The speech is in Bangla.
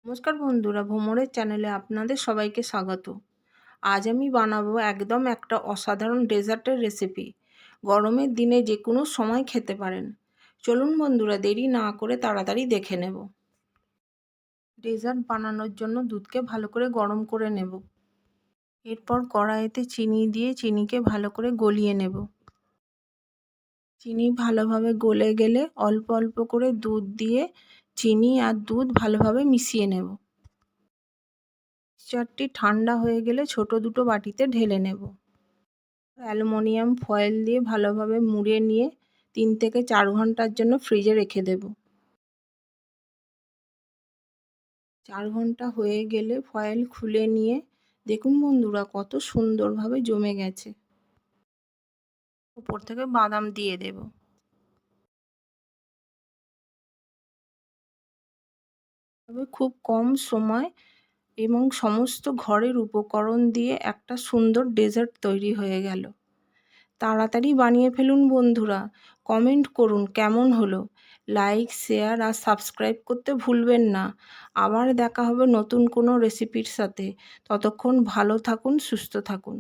নমস্কার বন্ধুরা, ভ্রমণের চ্যানেলে আপনাদের সবাইকে স্বাগত। আজ আমি বানাবো একদম একটা অসাধারণ ডেজার্টের রেসিপি। গরমের দিনে যে কোনো সময় খেতে পারেন। চলুন বন্ধুরা, দেরি না করে তাড়াতাড়ি দেখে নেব। ডেজার্ট বানানোর জন্য দুধকে ভালো করে গরম করে নেব। এরপর কড়াইতে চিনি দিয়ে চিনিকে ভালো করে গলিয়ে নেব। চিনি ভালোভাবে গলে গেলে অল্প অল্প করে দুধ দিয়ে চিনি আর দুধ ভালোভাবে মিশিয়ে নেব। মিক্সচারটি ঠান্ডা হয়ে গেলে ছোট দুটো বাটিতে ঢেলে নেব। অ্যালুমিনিয়াম ফয়েল দিয়ে ভালোভাবে মুড়ে নিয়ে 3 থেকে 4 ঘন্টার জন্য ফ্রিজে রেখে দেব। 4 ঘন্টা হয়ে গেলে ফয়েল খুলে নিয়ে দেখুন বন্ধুরা, কত সুন্দরভাবে জমে গেছে। উপর থেকে বাদাম দিয়ে দেব। তবে খুব কম সময় এবং সমস্ত ঘরের উপকরণ দিয়ে একটা সুন্দর ডেজার্ট তৈরি হয়ে গেল। তাড়াতাড়ি বানিয়ে ফেলুন বন্ধুরা। কমেন্ট করুন কেমন হলো। লাইক, শেয়ার আর সাবস্ক্রাইব করতে ভুলবেন না। আবার দেখা হবে নতুন কোনো রেসিপির সাথে। ততক্ষণ ভালো থাকুন, সুস্থ থাকুন।